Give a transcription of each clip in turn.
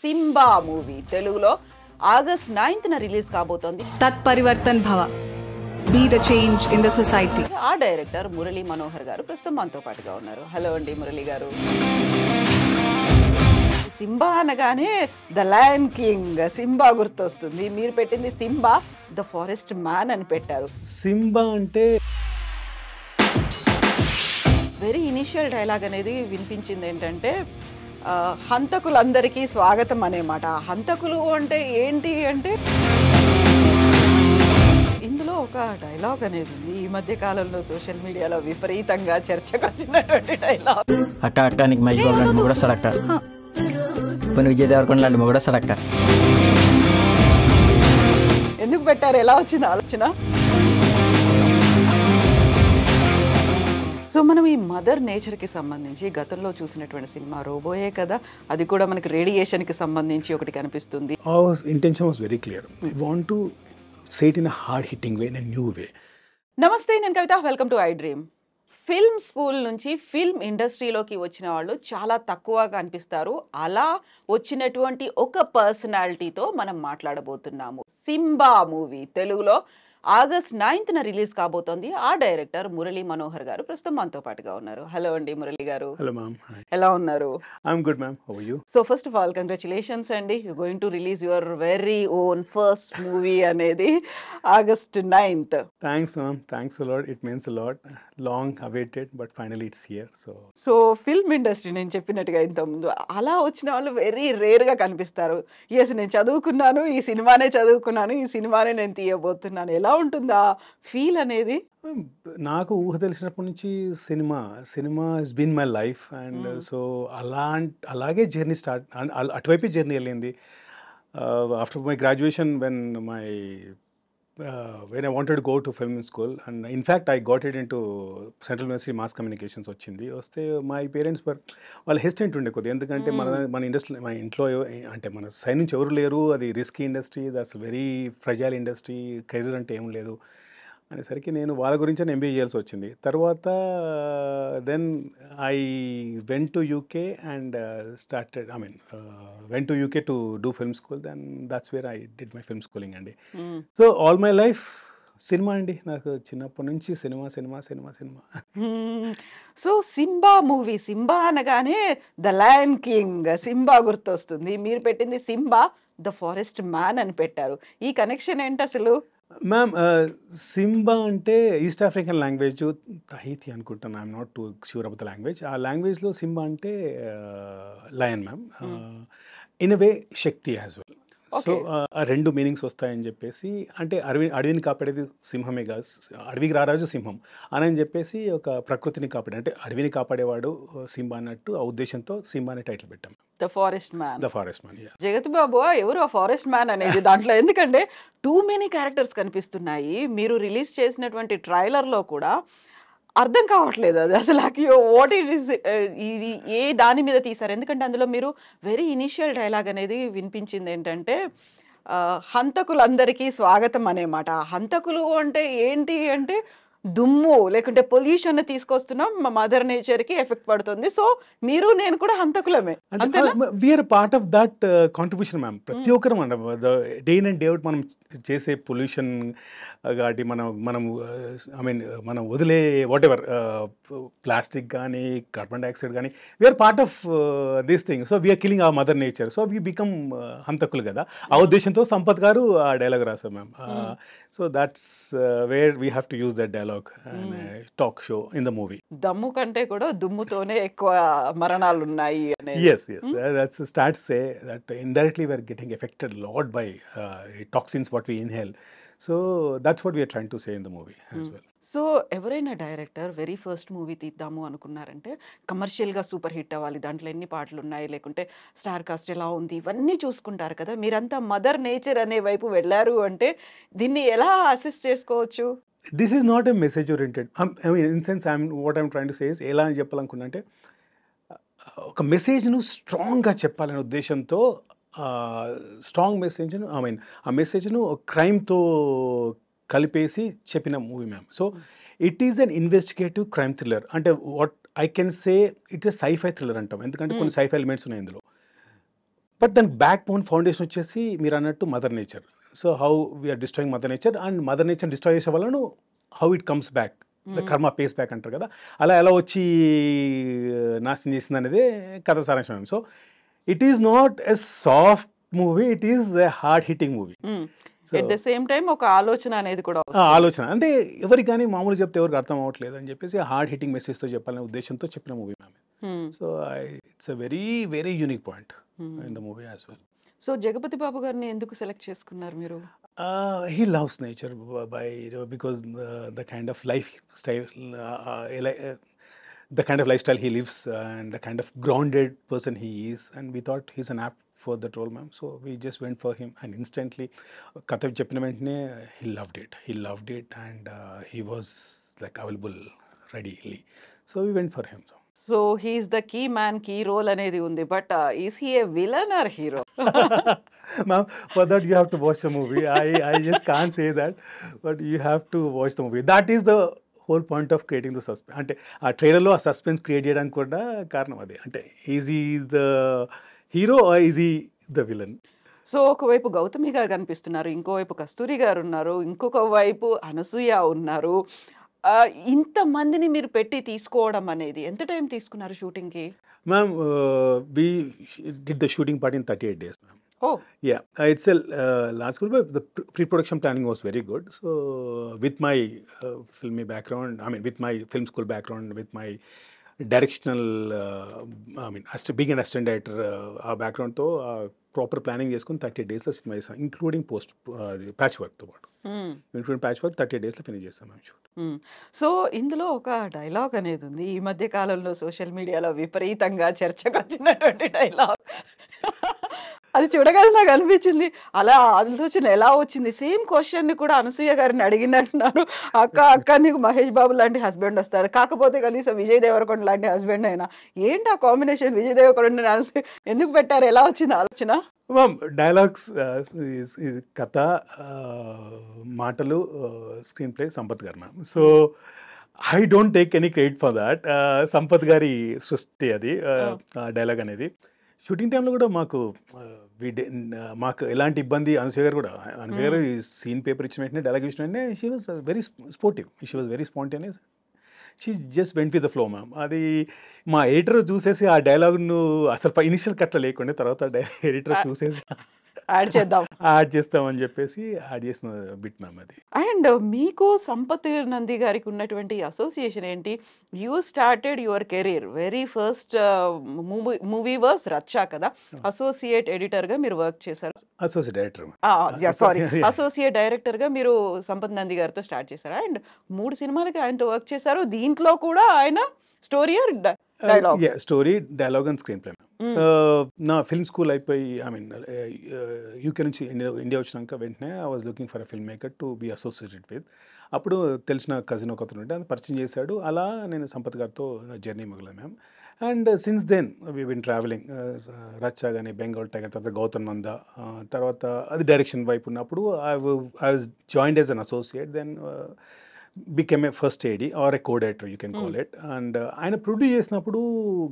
Simba movie తెలుగులో August 9న release కాబోతోంది. తత్పరివర్తన్ భవ, be the change in the society. ఆ డైరెక్టర్ మురళీ మనోహర్ గారు ప్రస్తుతం మనతో పాటుగా ఉన్నారు. హలో అండి మురళీ గారు. సింబా అనగానే ద లయన్ కింగ్ సింబా గుర్తొస్తుంది. మీరు పెట్టింది సింబా ద ఫారెస్ట్ మ్యాన్ అని పెట్టారు. సింబా అంటే వెరీ ఇనిషియల్ డైలాగ్ అనేది వినిపించింది ఏంటంటే హంతకులందరికీ స్వాగతం అనేమాట. హంతకులు అంటే ఏంటి అంటే ఇందులో ఒక డైలాగ్ అనేది ఉంది. ఈ మధ్య కాలంలో సోషల్ మీడియాలో విపరీతంగా చర్చకు వచ్చినటువంటి డైలాగ్. అక్క అక్క నీకు మహేష్ బాబు లాంటి కూడా సడక్క, ఇప్పుడు విజయ్ దేవరకొండ లాంటి కూడా సడక్క. ఎందుకు పెట్టారు? ఎలా వచ్చింది ఆలోచన? సో మనం ఈ మదర్ నేచర్కి సంబంధించి గతంలో చూసినటువంటి సినిమా రోబోయే కదా, అది కూడా మనకి రేడియేషన్కి సంబంధించి ఒకటి కనిపిస్తుంది. our intention was very clear. We want to say it in a hard hitting way, in a new way. నమస్తే, నేను Kavitha. Welcome to I Dream. Film school నుంచి ఫిల్మ్ ఇండస్ట్రీలోకి వచ్చిన వాళ్ళు చాలా తక్కువగా కనిపిస్తారు. అలా వచ్చినటువంటి ఒక పర్సనాలిటీతో మనం మాట్లాడబోతున్నాము. సింబా మూవీ తెలుగులో ఆగస్ట్ 9న రిలీజ్ కాబోతోంది. ఆ డైరెక్టర్ మురళీ మనోహర్ గారు ప్రస్తుతం మనతో పాటుగా ఉన్నారు. హలో అండి మురళీ గారు. Hello ma'am. Hi. ఎలా ఉన్నారు? I'm good ma'am. How are you? So first of all congratulations అండి, you going to release your very own first movie అనేది August 9th. Thanks ma'am. Thanks a lot. It means a lot. Long awaited, but finally it's here. So film industry నేను చెప్పినట్టుగా ఇంతకుముందు అలా వచ్చిన వాళ్ళు very రేర్గా కనిపిస్తారు. ఎస్, నేను చదువుకున్నాను, ఈ సినిమానే చదువుకున్నాను, ఈ సినిమానే నేను తీయబోతున్నాను. ఎలా ఉంటుందా ఫీల్ అనేది? నాకు ఊహ తెలిసినప్పటి నుంచి cinema is been my life and so అలాగే జర్నీ స్టార్ట్, అటువైపు జర్నీ వెళ్ళింది. After my graduation when I wanted to go to film school, and in fact I got it into Central University Mass Communications వచ్చింది. వస్తే my parents were వాళ్ళు hesitant ఉండే కొద్దిగా, ఎందుకంటే మన ఇండస్ట్రీ, మన ఇంట్లో అంటే మన సైడ్ నుంచి ఎవరు లేరు, అది risky industry, that's very fragile industry, career అంటే ఏం లేదు అనేసరికి నేను వాళ్ళ గురించి ఎంబీఏ చేయాల్సి వచ్చింది. తర్వాత then I went to UK and started went to UK to do film school. Then that's where I did my film schooling అండి. సో ఆల్ మై లైఫ్ సినిమా అండి, నాకు చిన్నప్పటి నుంచి సినిమా. సో సింబా మూవీ, సింబా అనగానే ద లయన్ కింగ్ సింబా గుర్తొస్తుంది. మీరు పెట్టింది సింబా ద ఫారెస్ట్ మ్యాన్ అని పెట్టారు. ఈ కనెక్షన్ ఏంటి అసలు? మ్యామ్, సింబా అంటే ఈస్ట్ ఆఫ్రికన్ లాంగ్వేజ్, తహీతి అనుకుంటాను, I'm not two sure about the language. ఆ లాంగ్వేజ్లో సింబా అంటే lion ma'am, in way Shakti as well. So రెండు మీనింగ్స్ వస్తాయని చెప్పేసి, అంటే అడవిని కాపాడేది సింహమే కాదు, అడవికి రారాజు సింహం అని చెప్పేసి ఒక ప్రకృతిని కాపాడే, అంటే అడవిని కాపాడేవాడు సింబా అన్నట్టు ఆ ఉద్దేశంతో సింబా అనే టైటిల్ పెట్టాం. The forest man. జగత్ బాబు ఎవరు ఆ ఫారెస్ట్ మ్యాన్ అనేది దాంట్లో? ఎందుకంటే టూ మెనీ క్యారెక్టర్స్ కనిపిస్తున్నాయి. మీరు రిలీజ్ చేసినటువంటి ట్రైలర్లో కూడా అర్థం కావట్లేదు అది అసలు వాట్ ఇట్ ఈస్, ఇది ఏ దాని మీద తీశారు? ఎందుకంటే అందులో మీరు వెరీ ఇనిషియల్ డైలాగ్ అనేది వినిపించింది ఏంటంటే హంతకులందరికీ స్వాగతం అనేమాట. హంతకులు అంటే ఏంటి అంటే దుమ్ము లేకుంటే పొల్యూషన్ తీసుకొస్తున్నాం, మా మదర్ నేచర్కి ఎఫెక్ట్ పడుతుంది, సో మీరు నేను కూడా హంతకులమే. We are part of that contribution ma'am. ప్రతి ఒక్కరు డే అండ్ డే అవుట్ మనం చేసే పొల్యూషన్ కాబట్టి మనం వదిలే వాట్ ఎవర్ ప్లాస్టిక్ కానీ కార్బన్ డైఆక్సైడ్ కానీ, we are part of this thing. So we are killing our mother nature, so we become హంతకులు కదా. ఆ ఉద్దేశంతో సంపత్ గారు ఆ డైలాగ్ రాశారు ma'am. So that's where we have to use that dialogue talk show in the movie. దమ్ము కంటే కూడా దుమ్ముతోనే ఎక్కువ మరణాలు ఉన్నాయి అనేది. Yes, that's a start to say that indirectly we are getting affected a lot by toxins what we inhale. So that's what we are trying to say in the movie as well. So ఎవరైనా director very first movie తీద్దాము అనుకున్నారంటే కమర్షియల్గా super hit అవ్వాలి, దాంట్లో ఎన్ని పాటలు ఉన్నాయి, లేకుంటే star cast ఎలా ఉంది, ఇవన్నీ చూసుకుంటారు కదా. మీరంతా మదర్ నేచర్ అనే వైపు వెళ్ళారు అంటే దీన్ని ఎలా అసిస్ట్ చేసుకోవచ్చు? This is not a message oriented. In sense, what I'm trying to say is, ఎలా అని చెప్పాలనుకున్నా అంటే ఒక మెసేజ్ను స్ట్రాంగ్గా చెప్పాలనే ఉద్దేశంతో స్ట్రాంగ్ మెసేజ్ను ఆ మెసేజ్ను క్రైమ్తో కలిపేసి చెప్పిన movie ma'am. So it is an investigative crime thriller. అంటే what I can say it is sci-fi thriller అంటాం, ఎందుకంటే కొన్ని సైఫై ఎలిమెంట్స్ ఉన్నాయి ఇందులో. బట్ దానికి బ్యాక్ బోన్ ఫౌండేషన్ వచ్చేసి మీరు అన్నట్టు mother nature. So how we are destroying mother nature, and mother nature destroy చేసే వాళ్ళను how it comes back, the karma pays back అంటారు కదా, అలా ఎలా వచ్చి నాశనం చేసింది అనేది కథ సారాంశం. So it is not a soft movie, it is a hard hitting movie. At the same time ఒక ఆలోచన అనేది కూడా ఆలోచన అంటే ఎవరికి కానీ మామూలు చెప్తే ఎవరికి అర్థం అవ్వట్లేదు అని చెప్పేసి హార్డ్ హిట్టింగ్ మెసేజ్తో చెప్పాలనే ఉద్దేశంతో చెప్పిన movie ma'am. So it's a very very unique point in the movie as well. So Jagapathi Babu గారిని ఎందుకు సెలెక్ట్ చేసుకున్నారు మీరు? He loves nature by because the kind of lifestyle, the kind of lifestyle he lives, and the kind of grounded person he is, and we thought he's an apt for that role, ma'am. So we just went for him, and instantly Katha cheppina ventane he loved it, and he was like available readily. So we went for him. So he's the key man, key role అనేది ఉంది, but is he a villain or hero? Ma'am, for that you have to watch the movie. I just can't say that, but you have to watch the movie. That is the whole point of creating the suspense. అంటే ఆ ట్రైలర్లో ఆ suspense create చేయడానికి కూడా కారణం అదే. అంటే is ఈ ద హీరో ఆర్ ఈజ్ ఈ ద విలన్? సో ఒకవైపు గౌతమి గారు కనిపిస్తున్నారు, ఇంకోవైపు కస్తూరి గారు ఉన్నారు, ఇంకొక వైపు అనసూయ ఉన్నారు. ఇంతమందిని మీరు పెట్టి తీసుకోవడం అనేది ఎంత టైం తీసుకున్నారు షూటింగ్కి? Ma'am we did the shooting part in 38 days, ma'am. Oh. Yeah, it's a large school, but the pre-production planning was very good. So with my filmy background, I mean with my film school background, with my directional, being an assistant director, ఆ బ్యాక్గ్రౌండ్తో proper planning చేసుకుని 38 డేస్లో cinema చేస్తాం, including post patch వర్క్తో పాటు. Including patch work 38 డేస్లో finish చేస్తాం మేము shoot. So ఇందులో ఒక డైలాగ్ అనేది ఉంది, ఈ మధ్య కాలంలో సోషల్ మీడియాలో విపరీతంగా చర్చకు వచ్చినటువంటి డైలాగ్. అది చూడగానే నాకు అనిపించింది, అలా ఆలోచన ఎలా వచ్చింది? సేమ్ క్వశ్చన్ని కూడా అనసూయ గారిని అడిగినట్టున్నారు. అక్క నీకు మహేష్ బాబు లాంటి హస్బెండ్ వస్తారు, కాకపోతే కనీసం విజయ్ దేవరకొండ లాంటి హస్బెండ్ అయినా, ఏంటి ఆ కాంబినేషన్ విజయ్ దేవరకొండ అనసూయ ఎందుకు పెట్టారు? ఎలా వచ్చింది ఆలోచన? డైలాగ్స్, కథ, మాటలు, స్క్రీన్ ప్లే సంపత్ గారు ma'am. So I don't take any credit for that. Sampath గారి సృష్టి అది డైలాగ్ అనేది. షూటింగ్ టైంలో కూడా మాకు ఎలాంటి ఇబ్బంది, అనసూయ గారు సీన్ పేపర్ ఇచ్చిన వెంటనే, డైలాగ్ ఇచ్చిన వెంటనే she was very sportive, she was very spontaneous, she just went with the flow ma'am. అది మా ఎడిటర్ చూసేసి ఆ డైలాగ్ను అసలు ఇనిషియల్ కట్ల లేకుండా తర్వాత ఎడిటర్ చూసేసి యాడ్ చేస్తామని చెప్పేసి యాడ్ చేసిన బిట్ మ్యామ్ అది. అండ్ మీకు సంపత్ నంది గారికి ఉన్నటువంటి అసోసియేషన్ ఏంటి? You started your career, very first movie was Racha కదా, అసోసియేట్ ఎడిటర్ గా మీరు వర్క్ చేశారు. Associate director, sorry associate director గా మీరు సంపత్ నంది గారితో స్టార్ట్ చేశారు, అండ్ 3 సినిమాలకి ఆయనతో వర్క్ చేశారు. దీంట్లో కూడా ఆయన story story, dialogue and screen play. నా ఫిల్మ్ స్కూల్ అయిపోయి, యూకే నుంచి ఇండియా వచ్చినాక వెంటనే I was looking for a film maker to be associated with. అప్పుడు తెలిసిన కజిన్ ఒక అతను ఉంటే అది పరిచయం చేశాడు. అలా నేను సంపత్ గారితో జర్నీ మొదలైన ma'am. And since then we been travelling, Racha కానీ, బెంగాల్ టైగర్, తర్వాత గౌతమ్ నంద, తర్వాత అది డైరెక్షన్ వైపు ఉన్నప్పుడు I was joined as an associate, then became a first AD or a co-director, you can call it. And ఆయన ప్రొడ్యూస్ చేసినప్పుడు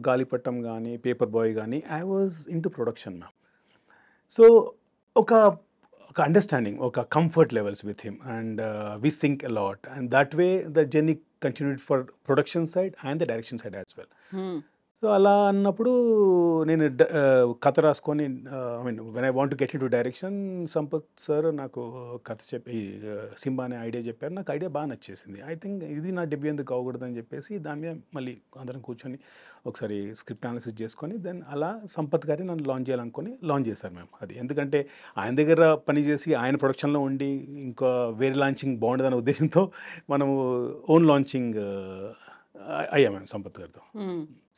గాలిపట్టం కానీ, పేపర్ బాయ్ కానీ, I was into production ma'am. So ఒక అండర్స్టాండింగ్, ఒక comfort levels with him, and we sync a lot, and that way the journey continued for production side and the direction side as well. So అలా అన్నప్పుడు నేను కథ రాసుకొని, when I want to get into direction, Sampath sir నాకు కథ చెప్పి Simba అనే idea చెప్పారు. నాకు ఐడియా బాగా నచ్చేసింది. ఐ థింక్ ఇది నా డెబ్యూ ఎందుకు అవ్వకూడదని చెప్పేసి దాని మీద మళ్ళీ అందరం కూర్చొని ఒకసారి స్క్రిప్ట్ అనాలిసిస్ చేసుకొని, దెన్ అలా సంపత్ గారి నన్ను లాంచ్ చేశారు మేము. అది ఎందుకంటే ఆయన దగ్గర పనిచేసి ఆయన ప్రొడక్షన్లో ఉండి ఇంకా వేరే లాంచింగ్ బాగుండదనే ఉద్దేశంతో మనము ఓన్ లాంచింగ్ అయ్యా మ్యామ్ సంపత్ గారితో.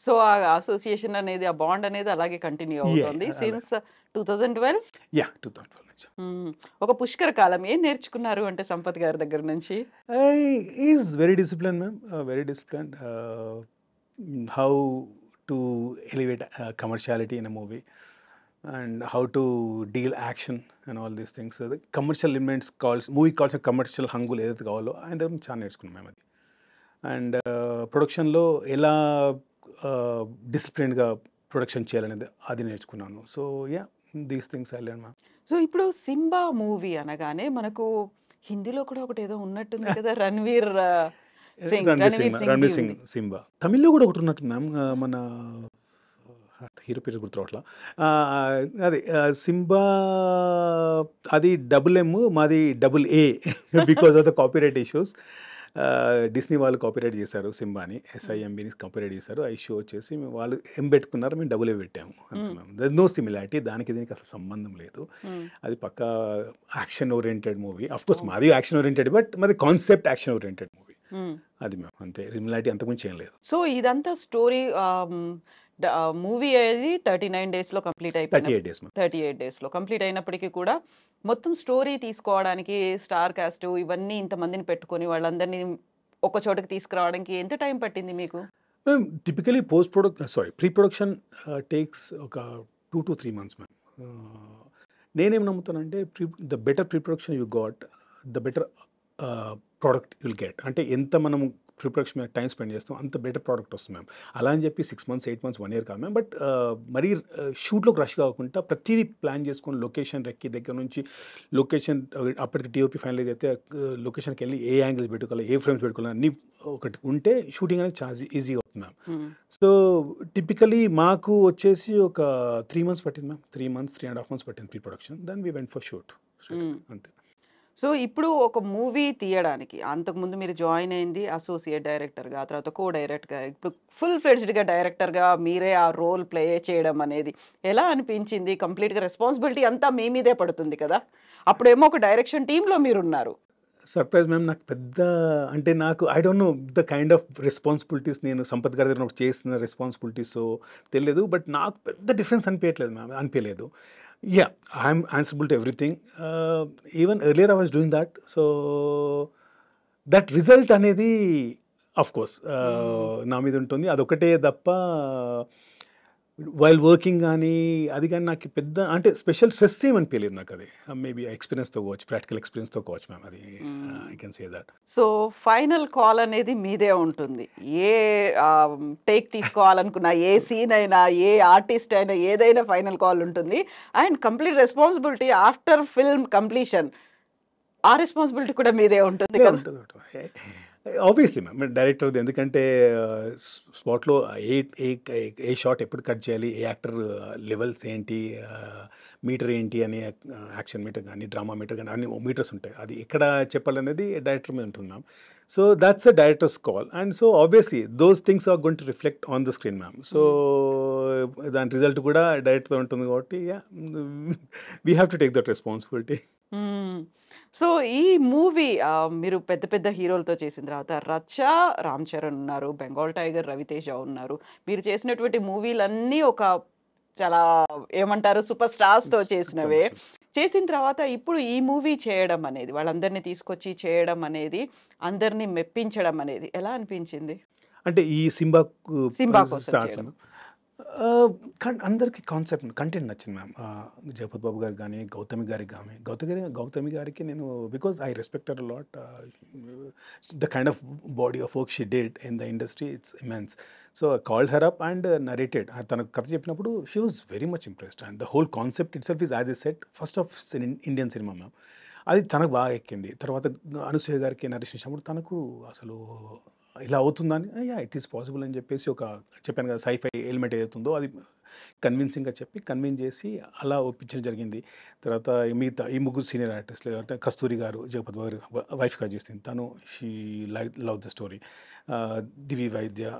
సో ఆ అసోసియేషన్ అనేది, ఆ బాండ్ అనేది అలాగే కంటిన్యూ అవుతుంది సిన్స్ 2012. యా, 2012 నుంచి. ఒక పుష్కర కాలం. ఏం నేర్చుకున్నారు అంటే సంపత్ గారి దగ్గర నుంచి? Is very discipline ma'am, very discipline. How to elevate commerciality in a movie, and how to deal action and all these things. The commercial elements movie కావాల్సిన కమర్షియల్ హంగులు ఏదైతే కావాలో ఆయన దగ్గర చాలా నేర్చుకున్నాం మేము అది. అండ్ ప్రొడక్షన్లో ఎలా డిసిప్లిన్గా ప్రొడక్షన్ చేయాలనేది అది నేర్చుకున్నాను. So yeah, these things I learn ma'am. So ఇప్పుడు సింబా మూవీ అనగానే మనకు హిందీలో కూడా ఒకటేదో ఉన్నట్టుంది కదా, రణ్వీర్ రణ్వీర్ సింగ్ సింగ్ ఉంది. సింబా. తమిళ్లో కూడా ఒకటి ఉన్నట్టు మ్యామ్. మన హీరో పేరు గుర్తురావట్లా. అదే సింబా, అది డబుల్ ఎమ్, మాది double A because of the copyright issues. Disney వాళ్ళు కాపీరైట్ చేశారు సింబాని, SIMBని కాపీరైట్ చేశారు. ఆ ఇష్యూ వచ్చేసి వాళ్ళు ఎం పెట్టుకున్నారు, మేము డబుల్ ఏ పెట్టాము అంతే మ్యామ్. దర్ నో సిమిలారిటీ, దానికి దీనికి అసలు సంబంధం లేదు. అది పక్కా action oriented movie. Of course మాది యాక్షన్ ఓరియంటెడ్, బట్ మాది కాన్సెప్ట్ యాక్షన్ ఓరియంటెడ్ మూవీ. అది మ్యామ్, అంతే. సిమిలారిటీ అంతకుమించి ఏం లేదు. సో ఇదంతా స్టోరీ మూవీ అనేది 39 డేస్లో కంప్లీట్ అయిపోయింది. 38 days మ్యామ్. 38 డేస్లో కంప్లీట్ అయినప్పటికీ కూడా మొత్తం స్టోరీ తీసుకోవడానికి స్టార్ కాస్ట్ ఇవన్నీ ఇంతమందిని పెట్టుకొని వాళ్ళందరినీ ఒక చోటకి తీసుకురావడానికి ఎంత టైం పట్టింది మీకు? Ma'am typically pre production takes ఒక 2 to 3 months మ్యామ్. నేనేం నమ్ముతానంటే the better pre production you got, the better product you'll get. అంటే ఎంత మనం ప్రీ ప్రొడక్షన్ మీద టైం స్పెండ్ చేస్తాం అంత బెటర్ ప్రోడక్ట్ వస్తుంది మ్యామ్. అలా అని చెప్పి 6 months 8 months 1 year కాదు మ్యామ్. బట్ మరీ షూట్లోకి రష్ కాకుండా ప్రతిదీ ప్లాన్ చేసుకొని లొకేషన్ రెక్కి దగ్గర నుంచి లొకేషన్ అప్పటికి TOP ఫైనలైజ్ అయితే లొకేషన్కి వెళ్ళి ఏ యాంగిల్స్ పెట్టుకోవాలి, ఏ ఫ్రేమ్స్ పెట్టుకోవాలి అన్నీ ఒకటి ఉంటే షూటింగ్ అనేది చాలా ఈజీగా అవుతుంది మ్యామ్. సో టిపికలీ మాకు వచ్చేసి ఒక 3 months పట్టింది మ్యామ్. 3 months 3.5 months పట్టింది pre production. Then we went for shoot అంతే. సో ఇప్పుడు ఒక మూవీ తీయడానికి అంతకుముందు మీరు జాయిన్ అయింది అసోసియేట్ డైరెక్టర్గా, ఆ తర్వాత కో డైరెక్టర్గా, ఇప్పుడు ఫుల్ ఫ్లెడ్జ్డ్గా డైరెక్టర్గా మీరే ఆ రోల్ ప్లే చేయడం అనేది ఎలా అనిపించింది? కంప్లీట్గా రెస్పాన్సిబిలిటీ అంతా మీ మీదే పడుతుంది కదా, అప్పుడేమో ఒక డైరెక్షన్ టీంలో మీరున్నారు. Surprise ma'am. నాకు పెద్ద అంటే నాకు I don't know the kind of responsibilities నేను సంపత్ గారి దగ్గర చేసిన రెస్పాన్సిబిలిటీస్ తెలియదు. బట్ నాకు పెద్ద డిఫరెన్స్ అనిపించలేదు మ్యామ్, అనిపించలేదు. Yeah, I'm answerable to everything. Even earlier I was doing that. So that result అనేది అఫ్ కోర్స్ నా మీద ఉంటుంది. అదొకటే తప్ప వైల్ వర్కింగ్ కానీ అది కానీ నాకు పెద్ద అంటే స్పెషల్ స్ట్రెస్ ఏమనిపించలేదు నాకు. అది మేబీ ఎక్స్పీరియన్స్తో కావచ్చు, ప్రాక్టికల్ ఎక్స్పీరియన్స్తో కావచ్చు మ్యామ్. అది I can say that. So final call అనేది మీదే ఉంటుంది. ఏ టేక్ తీసుకోవాలనుకున్నా, ఏ సీన్ అయినా, ఏ ఆర్టిస్ట్ అయినా, ఏదైనా ఫైనల్ కాల్ ఉంటుంది. And complete responsibility after film completion, ఆ రెస్పాన్సిబిలిటీ కూడా మీదే ఉంటుంది కదా. ఆబ్వియస్లీ మ్యామ్, డైరెక్టర్ది. ఎందుకంటే స్పాట్లో ఏ షాట్ ఎప్పుడు కట్ చేయాలి, ఏ యాక్టర్ లెవెల్స్ ఏంటి, మీటర్ ఏంటి అని, యాక్షన్ మీటర్ కానీ డ్రామా మీటర్ కానీ అన్ని మీటర్స్ ఉంటాయి. అది ఎక్కడ చెప్పాలనేది డైరెక్టర్ మీద ఉంటుంది ma'am. So that's a director's call. And so obviously those things are going to reflect on the screen ma'am. So దాని రిజల్ట్ కూడా డైరెక్టర్తో ఉంటుంది కాబట్టి we have to take that responsibility. So ఈ మూవీ మీరు పెద్ద పెద్ద హీరోలతో చేసిన తర్వాత రచ్చ రామ్ చరణ్ ఉన్నారు, బెంగాల్ టైగర్ రవితేజ ఉన్నారు. మీరు చేసినటువంటి మూవీలన్నీ ఒక చాలా ఏమంటారు సూపర్ స్టార్స్తో చేసినవే. చేసిన తర్వాత ఇప్పుడు ఈ మూవీ చేయడం అనేది, వాళ్ళందరినీ తీసుకొచ్చి చేయడం అనేది, అందరినీ మెప్పించడం అనేది ఎలా అనిపించింది? అంటే ఈ సింబా కోసం స్టార్స్ చేయడం. అందరికీ కాన్సెప్ట్ కంటెంట్ నచ్చింది మ్యామ్. జగపతి బాబు గారికి కానీ, గౌతమి గారికి నేను because I respect her lot. The kind of body of work she did in the industry, it's immense. So I called her up and narrated. తనకు కథ చెప్పినప్పుడు she was very much impressed. And the whole concept it self is as a set first of Indian cinema ma'am. అది తనకు బాగా ఎక్కింది. తర్వాత అనసూయ గారికి నరేషించినప్పుడు తనకు అసలు ఇలా అవుతుందని, యా ఇట్ ఈస్ పాసిబుల్ అని చెప్పేసి ఒక చెప్పాను కదా సైఫై ఎలిమెంట్ ఏదైతుందో అది కన్విన్సింగ్గా కన్విన్స్ చేసి అలా ఒప్పించడం జరిగింది. తర్వాత మిగతా ఈ ముగ్గురు సీనియర్ ఆర్టిస్టులు అంటే కస్తూరి గారు జగపతి గారు వైఫ్గా చేసింది, తను she love the story. Divi Vaidya,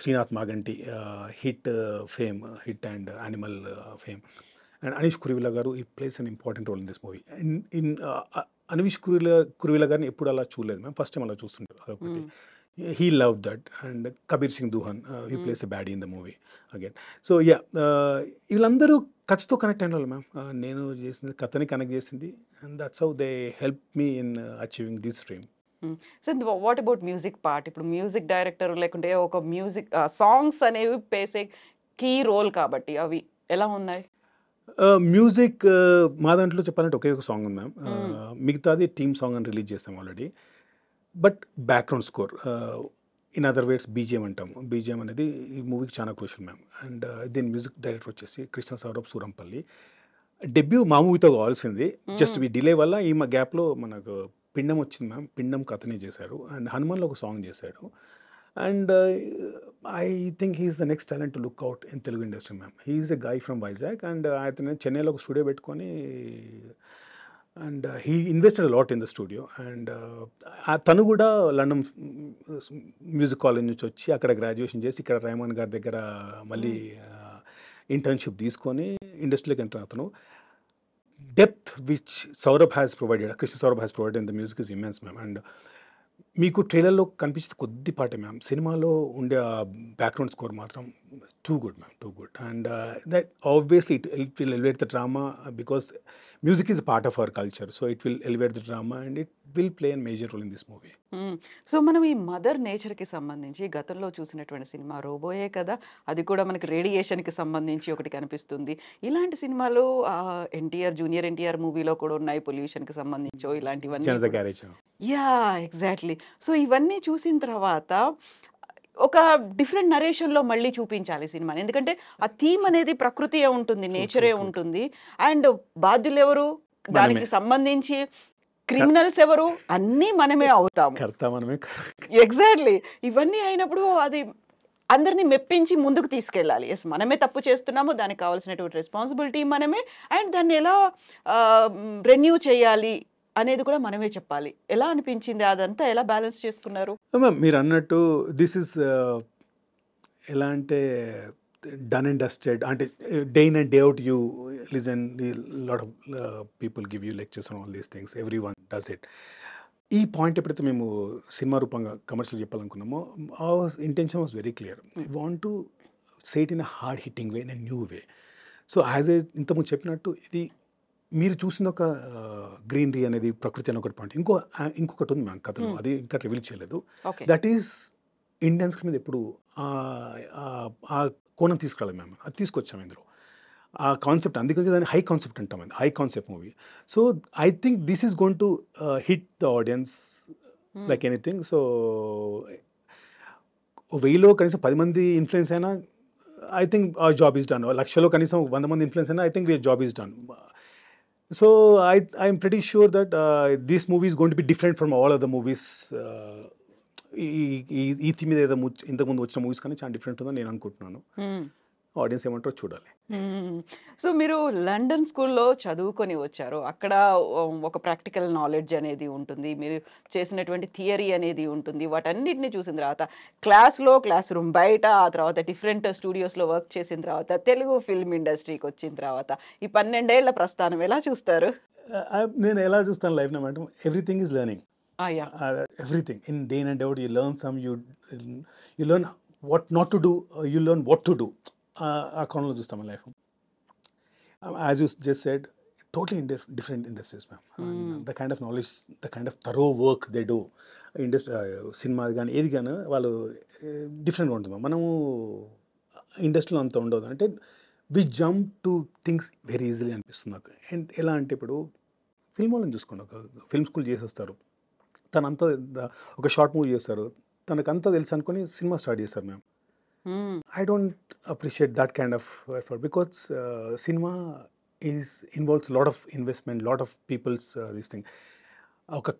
Srinath Maganti, Hit and Animal fame, and Anish Kuruvilla గారు ఈ plays an important role in this movie. Anish Kuruvilla గారిని ఎప్పుడు అలా చూడలేదు మేము, ఫస్ట్ టైం అలా చూస్తుంటారు, అదొకటి. He love that. And Kabir Singh Duhan, he plays a baddie in the movie again. So yeah, వీళ్ళందరూ కథతో కనెక్ట్ అయిన వాళ్ళు మ్యామ్. నేను చేసింది కథని కనెక్ట్ చేసింది, and that's how they help me in achieving this dream. So what about music part? ఇప్పుడు music director లేకుంటే ఒక మ్యూజిక్ సాంగ్స్ అనేవి పేసే కీ రోల్ కాబట్టి అవి ఎలా ఉన్నాయి? మ్యూజిక్ మా దాంట్లో చెప్పాలంటే ఒకే ఒక సాంగ్ ఉంది మ్యామ్. మిగతాది టీమ్ సాంగ్ అని రిలీజ్ చేస్తాం already. But background score in other words BGM అంటాము. బీజిఎం అనేది ఈ మూవీకి చాలా క్రూషియల్ మ్యామ్. అండ్ దీని మ్యూజిక్ డైరెక్టర్ వచ్చేసి కృష్ణ సౌరభ్ సూరంపల్లి. డెబ్యూ మా మూవీతో కావాల్సింది, జస్ట్ ఈ డిలే వల్ల ఈ గ్యాప్లో మనకు పిండం వచ్చింది మ్యామ్. పిండం కథనే చేశారు అండ్ హనుమాన్లో ఒక సాంగ్ చేశాడు. And I think he's the next talent to look out in Telugu industry ma'am. He's a guy from Vizag and అతను చెన్నైలో ఒక స్టూడియో పెట్టుకొని and he invested lot in the studio. And తను కూడా లండన్ మ్యూజిక్ కాలేజ్ నుంచి వచ్చి అక్కడ గ్రాడ్యుయేషన్ చేసి ఇక్కడ రెహమాన్ గారి దగ్గర మళ్ళీ ఇంటర్న్షిప్ తీసుకొని ఇండస్ట్రీలోకి ఎంటర్ అతను. Depth which Saurabh has provided, Krishna Saurabh has provided in the music is immense ma'am. And మీకు ట్రైలర్లో కనిపించేది కొద్దిపాటే మ్యామ్, సినిమాలో ఉండే బ్యాక్గ్రౌండ్ స్కోర్ మాత్రం too good ma'am, too good. And that obviously it will elevate the drama because music is a part of our culture, so it will elevate the drama and it will play a major role in this movie. So మనం ఈ mother నేచర్కి సంబంధించి గతంలో చూసినటువంటి cinema రోబోయే కదా, అది కూడా మనకి రేడియేషన్కి సంబంధించి ఒకటి కనిపిస్తుంది. ఇలాంటి సినిమాలు ఎన్టీఆర్ జూనియర్ ఎన్టీఆర్ మూవీలో కూడా ఉన్నాయి, పొల్యూషన్కి సంబంధించో ఇలాంటివన్నీ. Janata garage. Yeah exactly. So ఇవన్నీ చూసిన తర్వాత ఒక డిఫరెంట్ నరేషన్లో మళ్ళీ చూపించాలి సినిమాని, ఎందుకంటే ఆ థీమ్ అనేది ప్రకృతియే ఉంటుంది, నేచరే ఉంటుంది. అండ్ బాధ్యులు ఎవరు, దానికి సంబంధించి క్రిమినల్స్ ఎవరు, అన్నీ మనమే అవుతాము. ఎగ్జాక్ట్లీ. ఇవన్నీ అయినప్పుడు అది అందరినీ మెప్పించి ముందుకు తీసుకెళ్ళాలి. ఎస్, మనమే తప్పు చేస్తున్నాము, దానికి కావాల్సినటువంటి రెస్పాన్సిబిలిటీ మనమే, అండ్ దాన్ని ఎలా రెన్యూ చేయాలి అనేది కూడా మనమే చెప్పాలి. ఎలా అనిపించింది, అదంతా ఎలా బ్యాలెన్స్ చేసుకున్నారు? మీరు అన్నట్టు దిస్ ఇస్ ఎలా అంటే డన్ అండ్ డస్టెడ్, అంటే day in and day out you listen lot of people give you lectures on all these things, everyone does it. ఈ పాయింట్ ఎప్పుడైతే మేము సినిమా రూపంగా కమర్షియల్ చెప్పాలనుకున్నామో our intention was very clear. We want to say it in a hard hitting way, in a new way. So as ఏ ఇంతకుముందు చెప్పినట్టు ఇది మీరు చూసిన ఒక గ్రీనరీ అనేది ప్రకృతి అని ఒకటి పాయింట్, ఇంకొకటి ఉంది మ్యామ్ కథలో, అది ఇంకా రివీల్ చేయలేదు. దట్ ఈస్ ఇండియన్ స్క్రీన్ మీద ఎప్పుడు ఆ కోణం తీసుకురాలి మ్యామ్, అది తీసుకొచ్చాము ఇందులో ఆ కాన్సెప్ట్. అందుకని దాన్ని హై కాన్సెప్ట్ అంటాం, అది high concept movie. So I think this is going to hit the audience like anything. So 1000లో కనీసం 10 మంది ఇన్ఫ్లుయెన్స్ అయినా ఐ థింక్ ఆ జాబ్ ఈస్ డన్. 1,00,000లో కనీసం 100 మంది ఇన్ఫ్లుయెన్స్ అయినా I think the job is done. So I'm pretty sure that this movie is going to be different from all other movies. ఈ థీమ్ మీద ఏదో ఇంతకుముందు వచ్చిన మూవీస్ కానీ చాలా డిఫరెంట్ ఉందని నేను అనుకుంటున్నాను. ఆడియన్స్ ఏమంటారో చూడాలి. సో మీరు లండన్ స్కూల్లో చదువుకొని వచ్చారు, అక్కడ ఒక ప్రాక్టికల్ నాలెడ్జ్ అనేది ఉంటుంది, మీరు చేసినటువంటి థియరీ అనేది ఉంటుంది. వాటన్నిటిని చూసిన తర్వాత క్లాస్ రూమ్ బయట, ఆ తర్వాత డిఫరెంట్ స్టూడియోస్లో వర్క్ చేసిన తర్వాత తెలుగు ఫిల్మ్ ఇండస్ట్రీకి వచ్చిన తర్వాత ఈ 12 ఏళ్ల ప్రస్థానం ఎలా చూస్తారు? నేను ఎలా చూస్తాను life madam, everything is learning. Everything in day and doubt you learn some, you learn what not to do, you learn what to do. ఆ కోణంలో చూస్తాము life. As you just said, totally different industries ma'am. The kind of knowledge, the kind of thorough work they do, cinema కానీ ఏది కానీ వాళ్ళు డిఫరెంట్గా ఉంటుంది. మనము ఇండస్ట్రీలో అంత ఉండదు, అంటే we jump to things very easily అనిపిస్తుంది నాకు. అండ్ ఎలా అంటే ఇప్పుడు ఫిల్మ్ వాళ్ళని చూసుకోండి, ఒక ఫిల్మ్ స్కూల్ చేసి వస్తారు, తనంతా ఒక షార్ట్ మూవీ చేస్తారు, తనకంతా తెలుసు అనుకొని సినిమా స్టార్ట్ చేస్తారు ma'am. I don't appreciate that kind of effort because cinema involves a lot of investment, lot of people's this thing. ఒక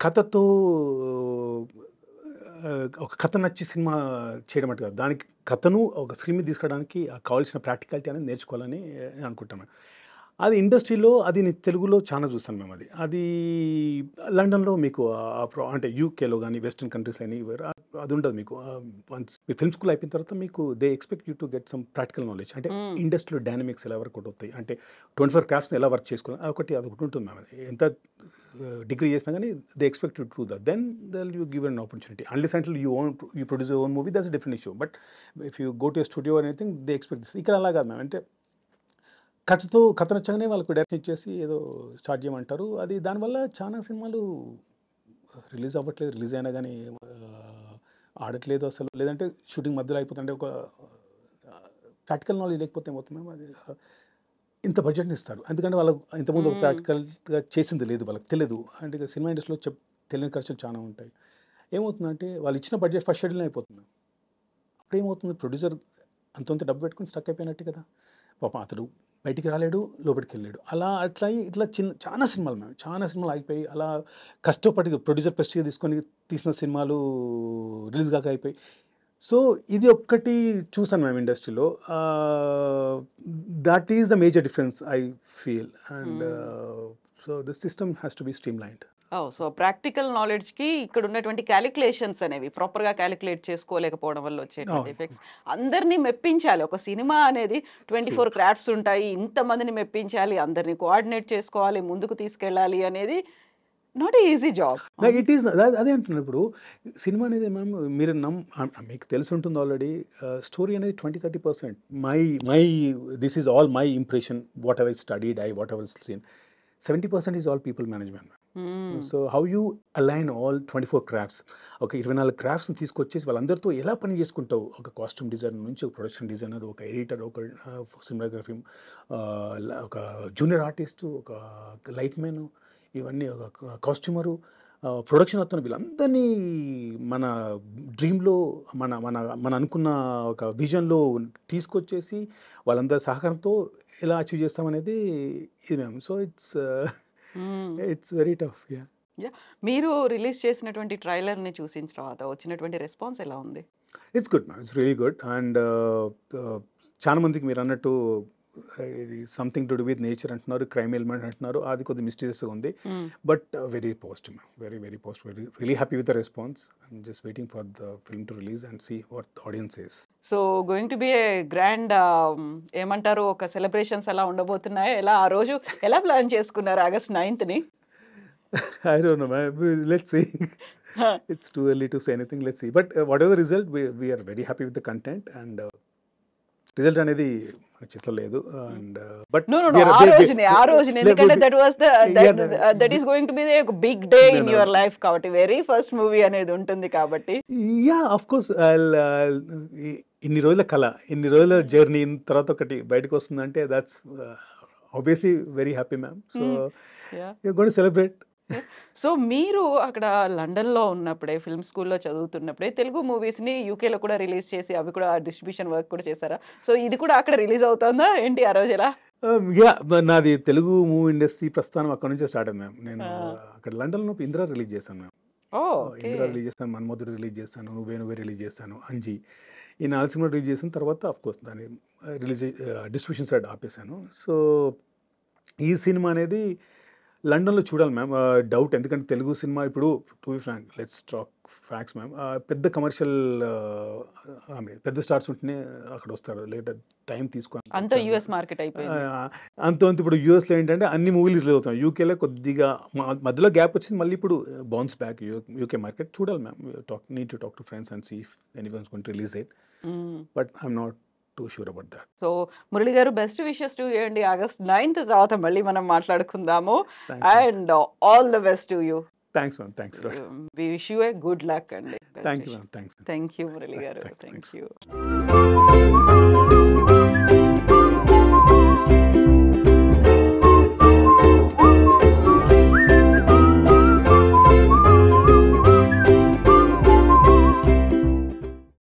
కథ నచ్చి సినిమా చేయడం అంటే కాదు, దానికి కథను ఒక స్క్రీన్ మీద తీసుకోవడానికి కావాల్సిన ప్రాక్టికాలిటీ అనేది నేర్చుకోవాలని నేను అనుకుంటాను. అది ఇండస్ట్రీలో, అది నేను తెలుగులో చాలా చూస్తాను మేము. అది లండన్లో మీకు అంటే యూకేలో కానీ వెస్టర్న్ కంట్రీస్ అని అది ఉండదు మీకు. వన్స్ మీ ఫిల్మ్ స్కూల్ అయిపోయిన తర్వాత మీకు they expect you to get some practical knowledge, అంటే ఇండస్ట్రీలో డైనమిక్స్ ఎలా వర్క్ అవుట్ అవుతాయి, అంటే 24 క్రాఫ్ట్స్ ఎలా వర్క్ చేసుకోవాలి, అదొకటి ఉంటుంది మ్యామ్. ఎంత డిగ్రీ చేసినా కానీ they expect you to do that, then they will you give an opportunity. Unless until you produce your own movie, that's a different issue. But if you go to a studio anything they expect this. ఇక్కడ అలా కాదు ma'am, అంటే కథ నచ్చగానే వాళ్ళకు direct ఇచ్చేసి ఏదో start చేయమంటారు. అది దానివల్ల చాలా సినిమాలు రిలీజ్ అవ్వట్లేదు, రిలీజ్ అయినా కానీ ఆడట్లేదు అసలు, లేదంటే షూటింగ్ మధ్యలో అయిపోతుంటే ఒక ప్రాక్టికల్ నాలెడ్జ్ లేకపోతే ఏమవుతుంది మ్యామ్. అది ఇంత బడ్జెట్ని ఇస్తారు, ఎందుకంటే వాళ్ళకు ఇంతకుముందు ఒక ప్రాక్టికల్గా చేసింది లేదు, వాళ్ళకి తెలియదు. అంటే సినిమా ఇండస్ట్రీలో తెలియని ఖర్చులు చాలా ఉంటాయి. ఏమవుతుందంటే వాళ్ళు ఇచ్చిన బడ్జెట్ ఫస్ట్ షెడ్యూల్ అయిపోతుంది. అప్పుడు ఏమవుతుంది, ప్రొడ్యూసర్ అంతంత డబ్బు పెట్టుకుని స్టక్ అయిపోయినట్టు కదా, పాపం అతడు బయటికి రాలేడు, లోపలికి వెళ్ళాడు. అట్లా ఇట్లా చాలా సినిమాలు మేము, చాలా సినిమాలు ఆగిపోయి, అలా కష్టపడి ప్రొడ్యూసర్ ప్రెస్టీగా తీసుకొని తీసిన సినిమాలు రిలీజ్ కాక అయిపోయి. సో ఇది ఒక్కటి చూసాను మేము ఇండస్ట్రీలో. That is the major difference I feel. And so the system has to be streamlined. So practical నాలెడ్జ్కి ఇక్కడ ఉన్నటువంటి క్యాలిక్యులేషన్స్ అనేవి ప్రాపర్గా క్యాలిక్యులేట్ చేసుకోలేకపోవడం వల్ల వచ్చేటువంటి ఎఫెక్ట్స్. అందరినీ మెప్పించాలి, ఒక సినిమా అనేది 24 క్రాఫ్ట్స్ ఉంటాయి, ఇంతమందిని మెప్పించాలి, అందరినీ కోఆర్డినేట్ చేసుకోవాలి, ముందుకు తీసుకెళ్ళాలి అనేది not easy job. It is అదే అంటున్నాను. ఇప్పుడు సినిమా అనేది మ్యామ్ మీరు మీకు తెలిసి ఉంటుంది ఆల్రెడీ, స్టోరీ అనేది 20-30%. This is all my impression, what ever studied, what ever seen. 70% is all people management. So how you align all 24 crafts, ఒక 24 క్రాఫ్ట్స్ని తీసుకొచ్చేసి వాళ్ళందరితో ఎలా పని చేసుకుంటావు? ఒక కాస్ట్యూమ్ డిజైనర్ నుంచి, ఒక ప్రొడక్షన్ డిజైనర్, ఒక ఎడిటర్, ఒక సినిమాగ్రఫీ, ఒక జూనియర్ ఆర్టిస్టు, ఒక లైట్ మ్యాన్, ఇవన్నీ ఒక కాస్ట్యూమరు, ప్రొడక్షన్ అతను, వీళ్ళందరినీ మన డ్రీమ్లో మన మన మన అనుకున్న ఒక విజన్లో తీసుకొచ్చేసి వాళ్ళందరి సహకారంతో ఎలా అచీవ్ చేస్తామనేది ఇది ma'am. So it's very tough. మీరు రిలీజ్ చేసినటువంటి ట్రైలర్ని చూసిన తర్వాత వచ్చినటువంటి రెస్పాన్స్ ఎలా ఉంది? It's good ma'am, it's really good. And చాలా మందికి మీరు అన్నట్టు ఇది something to do with nature అంటున్నారు, క్రైమ్ ఎలిమెంట్ అంటున్నారు, అది కొద్దిగా మిస్టీరియస్గా ఉంది. But very positive ma'am, very positive, really happy with the response. I'm just waiting for the film to release and see what the audience says. So going to be A grand ఏమంటారు, ఒక celebrations ఎలా ఉండబోతున్నాయి, ఎలా ఆ రోజు ఎలా plan చేసుకున్నారు August 9th? I don't know, man. Let's see. It's too early to say anything. Let's see. But whatever the result, we are very happy with the content. And result అనేది మన చేతిలో లేదు. And but no ఆ రోజునే ఎందుకంటే that is going to be a big day in your life కాబట్టి, very first movie అనేది ఉంటుంది కాబట్టి. Yeah, of course. ఇన్ని రోజుల కళ, ఇన్ని రోజుల జర్నీ తర్వాత ఒకటి బయటకు వస్తుందంటే that's obviously very happy, ma'am. So you're going to celebrate. So మీరు అక్కడ లండన్లో ఉన్నప్పుడే, ఫిల్మ్ స్కూల్లో చదువుతున్నప్పుడే తెలుగు మూవీస్ని యూకేలో కూడా రిలీజ్ చేసి అవి కూడా డిస్ట్రిబ్యూషన్ వర్క్ కూడా చేశారా? సో ఇది కూడా అక్కడ రిలీజ్ అవుతుందా ఏంటి ఆ రోజు ఎలా? నాది తెలుగు మూవీ ఇండస్ట్రీ ప్రస్థానం అక్కడ నుంచే స్టార్ట్ అయింది మ్యామ్. నేను అక్కడ లండన్లో ఇందిరా రిలీజ్ చేశాను మ్యామ్. ఇందిరా రిలీజ్ చేస్తాను, మన్మధుడు రిలీజ్ చేస్తాను, నువ్వే రిలీజ్ చేస్తాను, అంజీ, ఈ 4 సినిమా రిలీజ్ చేసిన తర్వాత అఫ్కోర్స్ దాన్ని రిలీజ్ డిస్ట్రిబ్యూషన్ సైడ్ ఆపేశాను. సో ఈ సినిమా అనేది లండన్లో చూడాలి మ్యామ్, డౌట్. ఎందుకంటే తెలుగు సినిమా ఇప్పుడు to be frank, let's talk facts ma'am, పెద్ద కమర్షియల్ పెద్ద స్టార్స్ ఉంటేనే అక్కడ వస్తారు, లేదా టైం తీసుకొని అంత యూఎస్ మార్కెట్ అయిపోయింది. అంత ఇప్పుడు యూఎస్లో ఏంటంటే అన్ని మూవీలు రిలీజ్ అవుతాయి, యూకేలో కొద్దిగా మధ్యలో గ్యాప్ వచ్చింది, మళ్ళీ ఇప్పుడు బౌన్స్ బ్యాక్ యూకే మార్కెట్. చూడాలి ma'am, need to talk to friends and see if anyone's going to release it, but I'm not too sure about that. So Murali గారు, బెస్ట్ విషెస్ టు యూ అండి. August 9th తర్వాత మళ్ళీ మనం మాట్లాడుకుందాము. And all the best to you. Thanks ma'am, thanks a lot. We wish you a good luck అండి. Thank you ma'am, thanks. Thank you Murali గారు, thank you.